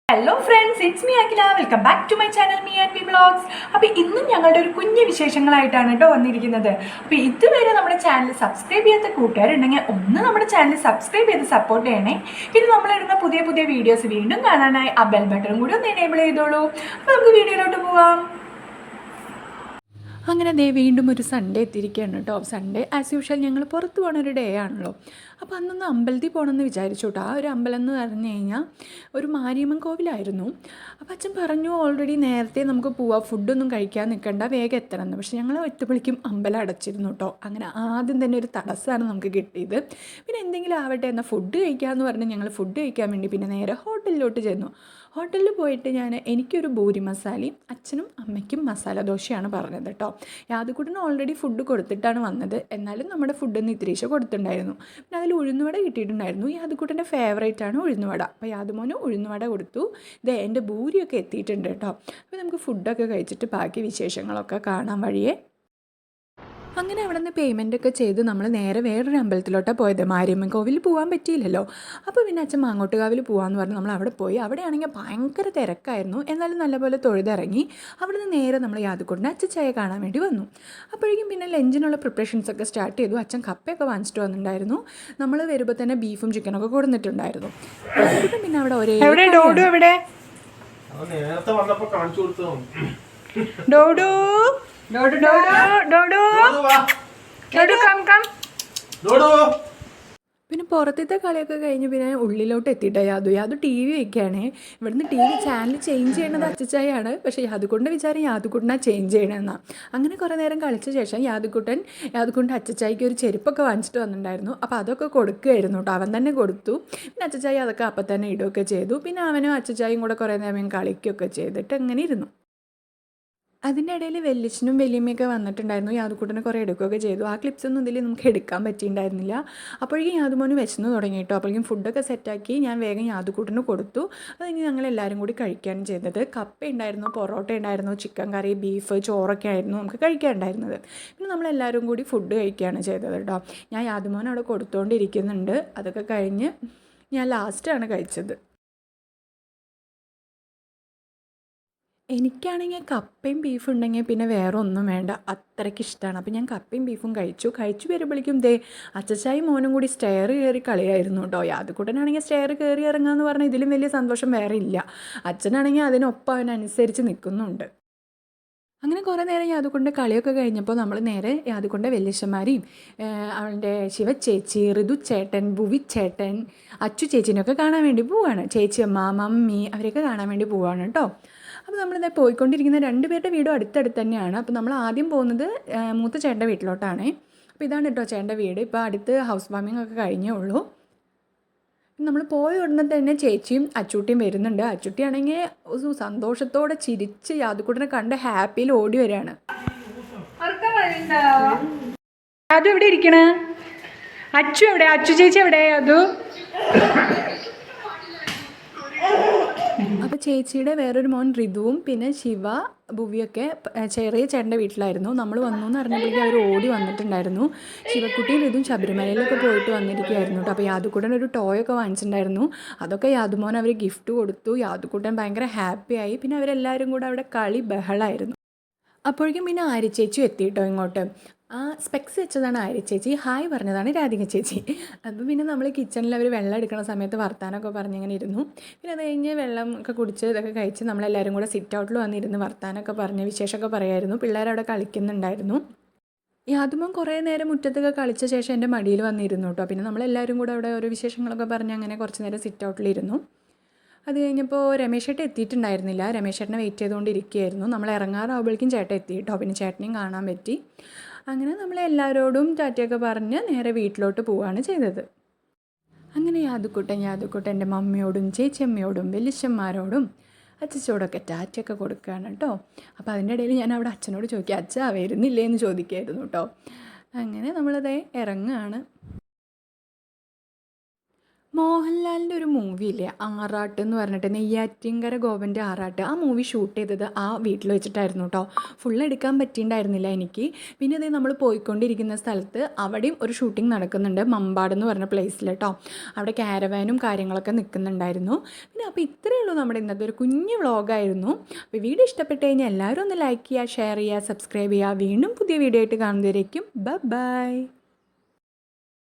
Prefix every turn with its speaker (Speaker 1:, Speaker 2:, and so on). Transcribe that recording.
Speaker 1: Hello friends, it's me Akhila. Welcome back to my channel me and we vlogs. അപ്പോൾ ഇന്നും ഞങ്ങളുടെ ഒരു കുഞ്ഞു വിശേഷങ്ങളായിട്ടാണ് കേട്ടോ വന്നിരിക്കുന്നത്. അപ്പോൾ ഇതുവരെ നമ്മുടെ ചാനൽ സബ്സ്ക്രൈബ് ചെയ്യാത്ത കൂട്ടുകാരുണ്ടെങ്കിൽ ഒന്ന് നമ്മുടെ ചാനൽ സബ്സ്ക്രൈബ് ചെയ്ത് സപ്പോർട്ട് ചെയ്യണേ. പിന്നെ നമ്മളിടുന്ന പുതിയ പുതിയ വീഡിയോസ് വീണ്ടും കാണാനായി ആ ബെൽ ബട്ടണും കൂടി ഒന്ന് എനേബിൾ ചെയ്തോളൂ. അപ്പോൾ നമുക്ക് വീഡിയോയിലോട്ട് പോവാം. അങ്ങനെ വീണ്ടും ഒരു സൺഡേ എത്തിയിരിക്കുകയാണ് കേട്ടോ. സൺഡേ ആസ് യൂഷ്വൽ ഞങ്ങൾ പുറത്ത് പോകുന്ന ഒരു ഡേ ആണല്ലോ. അപ്പോൾ അന്നൊന്ന് അമ്പലത്തിൽ പോകണമെന്ന് വിചാരിച്ചു കേട്ടോ. ആ ഒരു അമ്പലം എന്ന് പറഞ്ഞു കഴിഞ്ഞാൽ ഒരു മാരിയമ്മൻ കോവിലായിരുന്നു. അപ്പോൾ അച്ഛൻ പറഞ്ഞു ഓൾറെഡി നേരത്തെ നമുക്ക് പോവാം, ഫുഡൊന്നും കഴിക്കാൻ നിൽക്കണ്ട, വേഗം എത്തണമെന്ന്. പക്ഷേ ഞങ്ങൾ എത്തുമ്പോഴേക്കും അമ്പലം അടച്ചിരുന്നു കേട്ടോ. അങ്ങനെ ആദ്യം തന്നെ ഒരു തടസ്സമാണ് നമുക്ക് കിട്ടിയത്. പിന്നെ എന്തെങ്കിലും ആവട്ടെ എന്നാൽ ഫുഡ് കഴിക്കാമെന്ന് പറഞ്ഞ് ഞങ്ങൾ ഫുഡ് കഴിക്കാൻ വേണ്ടി പിന്നെ നേരെ ഹോട്ടലിലോട്ട് ചെന്നു. ഹോട്ടലിൽ പോയിട്ട് എനിക്കൊരു പൂരി മസാലയും അച്ഛനും അമ്മയ്ക്കും മസാല ദോശയാണ് പറഞ്ഞത് കേട്ടോ. യാദുക്കുട്ടന് ഓൾറെഡി ഫുഡ് കൊടുത്തിട്ടാണ് വന്നത്, എന്നാലും നമ്മുടെ ഫുഡൊന്ന് ഇത്തിരീശ കൊടുത്തിട്ടുണ്ടായിരുന്നു. പിന്നെ അതിൽ ഉഴുന്നുവട കിട്ടിയിട്ടുണ്ടായിരുന്നു. യാദുക്കുട്ടൻ്റെ ഫേവറേറ്റാണ് ഉഴുന്നുവട. അപ്പോൾ യാദുമോന് ഉഴുന്നുവട കൊടുത്തു. എൻ്റെ പൂരിയൊക്കെ എത്തിയിട്ടുണ്ട് കേട്ടോ. അപ്പോൾ നമുക്ക് ഫുഡൊക്കെ കഴിച്ചിട്ട് ബാക്കി വിശേഷങ്ങളൊക്കെ കാണാൻ വഴിയേ. അങ്ങനെ അവിടെ നിന്ന് പേയ്മെൻറ്റൊക്കെ ചെയ്ത് നമ്മൾ നേരെ വേറൊരു അമ്പലത്തിലോട്ടാണ് പോയത്. മാരിയമ്മൻ കോവിൽ പോകാൻ പറ്റിയില്ലല്ലോ. അപ്പോൾ പിന്നെ അച്ഛൻ മാങ്ങോട്ടുകാവിൽ പോകാമെന്ന് പറഞ്ഞ് നമ്മൾ അവിടെ പോയി. അവിടെയാണെങ്കിൽ ഭയങ്കര തിരക്കായിരുന്നു. എന്നാലും നല്ലപോലെ തൊഴുതിറങ്ങി അവിടെ നിന്ന് നേരെ നമ്മൾ യാദുക്കുട്ടനെ അച്ഛച്ചായെ കാണാൻ വേണ്ടി വന്നു. അപ്പോഴേക്കും പിന്നെ ലഞ്ചിനുള്ള പ്രിപ്പറേഷൻസൊക്കെ സ്റ്റാർട്ട് ചെയ്തു. അച്ഛൻ കപ്പയൊക്കെ വാങ്ങിച്ചിട്ട് വന്നിട്ടുണ്ടായിരുന്നു. നമ്മൾ വരുമ്പോൾ തന്നെ ബീഫും ചിക്കനൊക്കെ കൊടുത്തിട്ടുണ്ടായിരുന്നു. പിന്നെ അവിടെ ഒരേ പിന്നെ പുറത്തത്തെ കളിയൊക്കെ കഴിഞ്ഞ് പിന്നെ ഉള്ളിലോട്ട് എത്തിയിട്ടോ യാതു ടി വി വയ്ക്കുകയാണേ. ഇവിടുന്ന് ടി വി ചാനൽ ചേഞ്ച് ചെയ്യണത് അച്ചച്ചായാണ്. പക്ഷേ യാദുക്കുട്ടൻ്റെ വിചാരം യാദുക്കുട്ടനാണ് ചേഞ്ച് ചെയ്യണമെന്നാണ്. അങ്ങനെ കുറേ നേരം കളിച്ച ശേഷം യാദുക്കുട്ടൻ്റെ അച്ചച്ചായിക്ക് ഒരു ചെരുപ്പൊക്കെ വാങ്ങിച്ചിട്ട് വന്നിട്ടുണ്ടായിരുന്നു. അപ്പോൾ അതൊക്കെ കൊടുക്കുകയായിരുന്നു കേട്ടോ. അവൻ തന്നെ കൊടുത്തു. പിന്നെ അച്ചച്ചായി അതൊക്കെ അപ്പം തന്നെ ഇടുകയൊക്കെ ചെയ്തു. പിന്നെ അവനും അച്ചച്ചായും കൂടെ കുറേ നേരം കളിക്കുകയൊക്കെ ചെയ്തിട്ട് അങ്ങനെ ഇരുന്നു. അതിൻ്റെ ഇടയിൽ വല്യച്ഛനും വല്യമ്മയൊക്കെ വന്നിട്ടുണ്ടായിരുന്നു. യാദുക്കുട്ടനെ കുറേ എടുക്കുകയൊക്കെ ചെയ്തു. ആ ക്ലിപ്സൊന്നും ഇതിൽ നമുക്ക് എടുക്കാൻ പറ്റിയിട്ടുണ്ടായിരുന്നില്ല. അപ്പോഴേക്കും യാദുമോന് വിശന്ന് തുടങ്ങി കേട്ടോ. അപ്പോഴേക്കും ഫുഡൊക്കെ സെറ്റാക്കി ഞാൻ വേഗം യാദുക്കുട്ടന് കൊടുത്തു. അത് കഴിഞ്ഞ് ഞങ്ങളെല്ലാവരും കൂടി കഴിക്കുകയാണ് ചെയ്തത്. കപ്പ ഉണ്ടായിരുന്നു, പൊറോട്ട ഉണ്ടായിരുന്നു, ചിക്കൻ കറി, ബീഫ്, ചോറൊക്കെ ആയിരുന്നു നമുക്ക് കഴിക്കാനുണ്ടായിരുന്നത്. പിന്നെ നമ്മളെല്ലാവരും കൂടി ഫുഡ് കഴിക്കുകയാണ് ചെയ്തത് കേട്ടോ. ഞാൻ യാദുമോൻ അവിടെ കൊടുത്തുകൊണ്ടിരിക്കുന്നുണ്ട്. അതൊക്കെ കഴിഞ്ഞ് ഞാൻ ലാസ്റ്റാണ് കഴിച്ചത്. എനിക്കാണെങ്കിൽ കപ്പയും ബീഫും ഉണ്ടെങ്കിൽ പിന്നെ വേറെ ഒന്നും വേണ്ട, അത്രയ്ക്ക് ഇഷ്ടമാണ്. അപ്പോൾ ഞാൻ കപ്പയും ബീഫും കഴിച്ചു വരുമ്പോഴേക്കും അച്ചച്ചായും മോനും കൂടി സ്റ്റെയർ കയറി കളിയായിരുന്നു കേട്ടോ. യാദുക്കുട്ടനാണെങ്കിൽ സ്റ്റെയർ കയറി ഇറങ്ങാമെന്ന് പറഞ്ഞാൽ ഇതിലും വലിയ സന്തോഷം വേറെ ഇല്ല. അച്ഛനാണെങ്കിൽ അതിനൊപ്പം അവനനുസരിച്ച് നിൽക്കുന്നുണ്ട്. അങ്ങനെ കുറേ നേരം യാദുക്കുട്ടൻ്റെ കളിയൊക്കെ കഴിഞ്ഞപ്പോൾ നമ്മൾ നേരെ യാദുക്കുട്ടൻ്റെ വല്യച്ഛന്മാരെയും അവളുടെ ശിവച്ചേച്ചി, ഋതു ചേട്ടൻ, ഭുവി ചേട്ടൻ, അച്ചു ചേച്ചീനെയൊക്കെ കാണാൻ വേണ്ടി പോവുകയാണ്. ചേച്ചിയമ്മ, മമ്മി അവരെയൊക്കെ കാണാൻ വേണ്ടി പോവുകയാണ് കേട്ടോ. അപ്പോൾ നമ്മളിത് പോയിക്കൊണ്ടിരിക്കുന്ന രണ്ടുപേരുടെ വീടും അടുത്തടുത്ത് തന്നെയാണ്. അപ്പോൾ നമ്മൾ ആദ്യം പോകുന്നത് മൂത്ത ചേട്ടൻ്റെ വീട്ടിലോട്ടാണ്. അപ്പോൾ ഇതാണ് കേട്ടോ ചേട്ടൻ്റെ വീട്. ഇപ്പോൾ അടുത്ത് ഹൗസ് വാമിംഗ് ഒക്കെ കഴിഞ്ഞേ ഉള്ളൂ. നമ്മൾ പോയ ഉടനെ തന്നെ ചേച്ചിയും അച്ചൂട്ടിയും വരുന്നുണ്ട്. അച്ചൂട്ടിയാണെങ്കിൽ സന്തോഷത്തോടെ ചിരിച്ച് യാദുക്കുട്ടനെ കണ്ട് ഹാപ്പിയിൽ ഓടി വരികയാണ്. അത് എവിടെ ഇരിക്കണ? അച്ചു എവിടെ? അച്ചു ചേച്ചി എവിടെ? അതു അപ്പോൾ ചേച്ചിയുടെ വേറൊരു മോൻ ഋതുവും പിന്നെ ശിവ, ഭുവിയൊക്കെ ചെറിയ ചേട്ടൻ്റെ വീട്ടിലായിരുന്നു. നമ്മൾ വന്നു എന്ന് അറിഞ്ഞപ്പോഴേക്കും അവർ ഓടി വന്നിട്ടുണ്ടായിരുന്നു. ശിവക്കുട്ടിയും ഋതുവും ശബരിമലയിലൊക്കെ പോയിട്ട് വന്നിരിക്കുകയായിരുന്നു കേട്ടോ. അപ്പോൾ യാദുക്കുട്ടൻ ഒരു ടോയൊക്കെ വാങ്ങിച്ചിട്ടുണ്ടായിരുന്നു. അതൊക്കെ യാദുമോൻ അവർ ഗിഫ്റ്റ് കൊടുത്തു. യാദുക്കുട്ടൻ ഭയങ്കര ഹാപ്പിയായി. പിന്നെ അവരെല്ലാവരും കൂടെ അവിടെ കളി ബഹളമായിരുന്നു. അപ്പോഴേക്കും പിന്നെ ആര്യ ചേച്ചി എത്തി കേട്ടോ ഇങ്ങോട്ട്. ആ സ്പെക്സ് വെച്ചതാണ് ആര്യ ചേച്ചി, ഹായ് പറഞ്ഞതാണ് രാധിക ചേച്ചി. അപ്പോൾ പിന്നെ നമ്മൾ കിച്ചണിൽ അവർ വെള്ളം എടുക്കുന്ന സമയത്ത് വർത്താനമൊക്കെ പറഞ്ഞിങ്ങനെ ഇരുന്നു. പിന്നെ അത് കഴിഞ്ഞ് വെള്ളം ഒക്കെ കുടിച്ച് ഇതൊക്കെ കഴിച്ച് നമ്മളെല്ലാവരും കൂടെ സിറ്റ് ഔട്ടിൽ വന്നിരുന്ന് വർത്താനമൊക്കെ പറഞ്ഞ് വിശേഷമൊക്കെ പറയായിരുന്നു. പിള്ളേരവിടെ കളിക്കുന്നുണ്ടായിരുന്നു. യാദുമോൻ കുറേ നേരം മുറ്റത്തൊക്കെ കളിച്ച ശേഷം എൻ്റെ മടിയിൽ വന്നിരുന്നു കേട്ടോ. പിന്നെ നമ്മളെല്ലാവരും കൂടെ അവിടെ ഓരോ വിശേഷങ്ങളൊക്കെ പറഞ്ഞ് അങ്ങനെ കുറച്ച് നേരം സിറ്റ് ഔട്ടിലിരുന്നു. അത് കഴിഞ്ഞപ്പോൾ രമേശേട്ടൻ എത്തിയിട്ടുണ്ടായിരുന്നില്ല. രമേശേട്ടനെ വെയിറ്റ് ചെയ്തുകൊണ്ടിരിക്കുകയായിരുന്നു. നമ്മൾ ഇറങ്ങാറാവുമ്പോഴേക്കും ചേട്ടൻ എത്തി കേട്ടോ. പിന്നെ ചേട്ടനെയും കാണാൻ പറ്റി. അങ്ങനെ നമ്മളെല്ലാവരോടും ടാറ്റയൊക്കെ പറഞ്ഞ് നേരെ വീട്ടിലോട്ട് പോവുകയാണ് ചെയ്തത്. അങ്ങനെ യാദുക്കുട്ടൻ്റെ മമ്മിയോടും ചേച്ചിയമ്മയോടും വലിയച്ഛന്മാരോടും അച്ഛച്ചോടൊക്കെ ടാറ്റയൊക്കെ കൊടുക്കുകയാണ് കേട്ടോ. അപ്പോൾ അതിൻ്റെ ഇടയിൽ ഞാൻ അവിടെ അച്ഛനോട് ചോദിക്കുക, അച്ഛാ വരുന്നില്ലേ എന്ന് ചോദിക്കുകയായിരുന്നു കേട്ടോ. അങ്ങനെ നമ്മളതേ ഇറങ്ങുകയാണ്. മോഹൻലാലിൻ്റെ ഒരു മൂവിയില്ലേ ആറാട്ട് എന്ന് പറഞ്ഞിട്ട്, നെയ്യാറ്റിൻകര ഗോപൻ്റെ ആറാട്ട്, ആ മൂവി ഷൂട്ട് ചെയ്തത് ആ വീട്ടിൽ വെച്ചിട്ടായിരുന്നു കേട്ടോ. ഫുൾ എടുക്കാൻ പറ്റിയിട്ടുണ്ടായിരുന്നില്ല എനിക്ക്. പിന്നെ അതേ നമ്മൾ പോയിക്കൊണ്ടിരിക്കുന്ന സ്ഥലത്ത് അവിടെയും ഒരു ഷൂട്ടിംഗ് നടക്കുന്നുണ്ട്, മമ്പാട് എന്ന് പറഞ്ഞ പ്ലേസിൽ കേട്ടോ. അവിടെ ക്യാരവാനും കാര്യങ്ങളൊക്കെ നിൽക്കുന്നുണ്ടായിരുന്നു. പിന്നെ അപ്പോൾ ഇത്രയേ ഉള്ളൂ നമ്മുടെ ഇന്നത്തെ ഒരു കുഞ്ഞു വ്ളോഗായിരുന്നു. അപ്പോൾ വീഡിയോ ഇഷ്ടപ്പെട്ട് കഴിഞ്ഞാൽ എല്ലാവരും ഒന്ന് ലൈക്ക് ചെയ്യുക, ഷെയർ ചെയ്യുക, സബ്സ്ക്രൈബ് ചെയ്യുക. വീണ്ടും പുതിയ വീഡിയോ ആയിട്ട് കാണുന്നവരേക്കും ബൈ.